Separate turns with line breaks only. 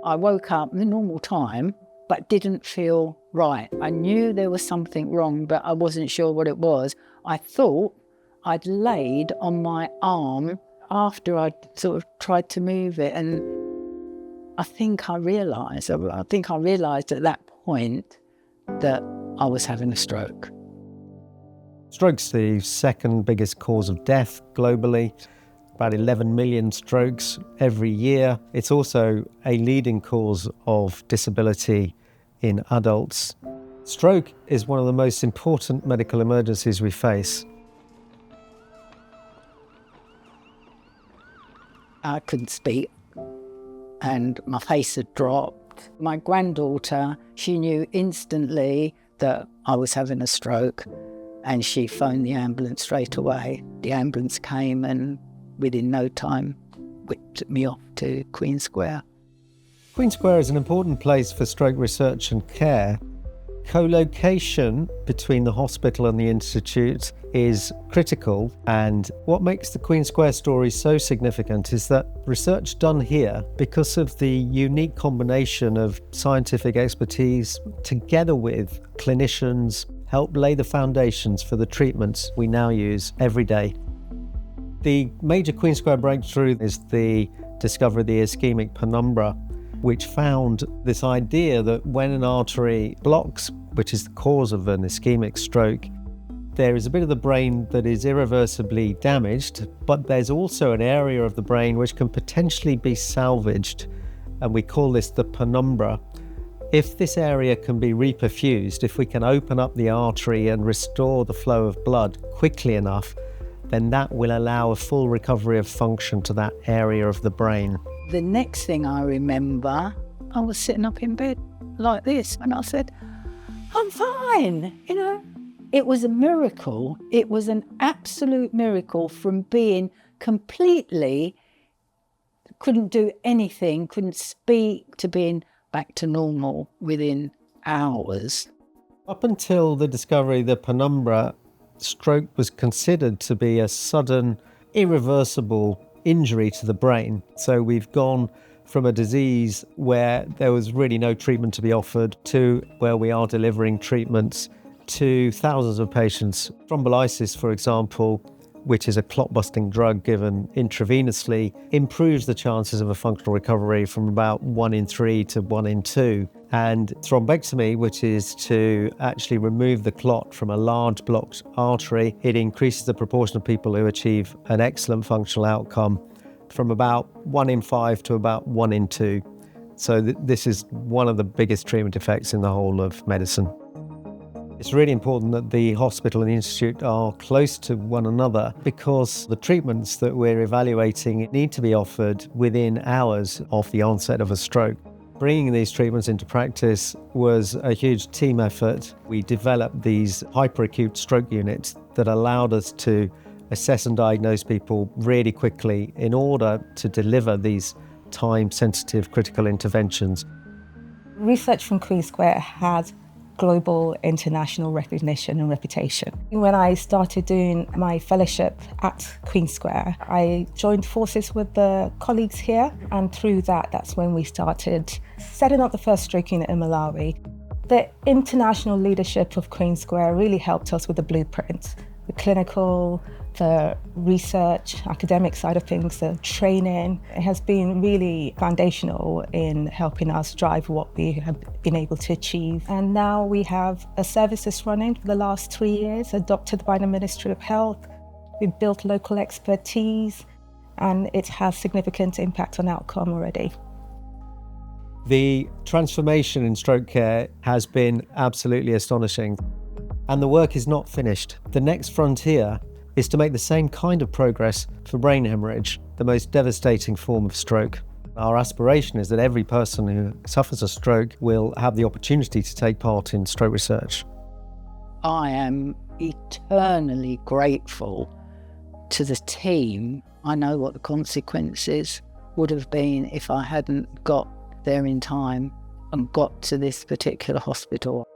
I woke up at the normal time, but didn't feel right. I knew there was something wrong, but I wasn't sure what it was. I thought I'd laid on my arm after I'd sort of tried to move it. And I think I realised at that point that I was having a stroke.
Stroke's the second biggest cause of death globally. About 11 million strokes every year. It's also a leading cause of disability in adults. Stroke is one of the most important medical emergencies we face.
I couldn't speak and my face had dropped. My granddaughter, she knew instantly that I was having a stroke and she phoned the ambulance straight away. The ambulance came and within no time whipped me off to Queen Square.
Queen Square is an important place for stroke research and care. Co-location between the hospital and the institute is critical, and what makes the Queen Square story so significant is that research done here, because of the unique combination of scientific expertise together with clinicians, help lay the foundations for the treatments we now use every day. The major Queen Square breakthrough is the discovery of the ischaemic penumbra, which found this idea that when an artery blocks, which is the cause of an ischemic stroke, there is a bit of the brain that is irreversibly damaged, but there's also an area of the brain which can potentially be salvaged, and we call this the penumbra. If this area can be reperfused, if we can open up the artery and restore the flow of blood quickly enough, then that will allow a full recovery of function to that area of the brain.
The next thing I remember, I was sitting up in bed like this and I said, I'm fine, It was a miracle. It was an absolute miracle from being completely, couldn't do anything, couldn't speak, to being back to normal within hours.
Up until the discovery of the penumbra, stroke was considered to be a sudden, irreversible injury to the brain. So we've gone from a disease where there was really no treatment to be offered to where we are delivering treatments to thousands of patients. Thrombolysis, for example, which is a clot-busting drug given intravenously, improves the chances of a functional recovery from about 1 in 3 to 1 in 2. And thrombectomy, which is to actually remove the clot from a large blocked artery, it increases the proportion of people who achieve an excellent functional outcome from about 1 in 5 to about 1 in 2. So this is one of the biggest treatment effects in the whole of medicine. It's really important that the hospital and the institute are close to one another, because the treatments that we're evaluating need to be offered within hours of the onset of a stroke. Bringing these treatments into practice was a huge team effort. We developed these hyperacute stroke units that allowed us to assess and diagnose people really quickly in order to deliver these time-sensitive critical interventions.
Research from Queen Square had global international recognition and reputation. When I started doing my fellowship at Queen Square, I joined forces with the colleagues here, and through that's when we started setting up the first stroke unit in Malawi. The international leadership of Queen Square really helped us with the blueprint, the clinical, the research, academic side of things, the training. It has been really foundational in helping us drive what we have been able to achieve. And now we have a service that's running for the last 3 years, adopted by the Ministry of Health. We've built local expertise, and it has significant impact on outcome already.
The transformation in stroke care has been absolutely astonishing, and the work is not finished. The next frontier is to make the same kind of progress for brain hemorrhage, the most devastating form of stroke. Our aspiration is that every person who suffers a stroke will have the opportunity to take part in stroke research.
I am eternally grateful to the team. I know what the consequences would have been if I hadn't got there in time and got to this particular hospital.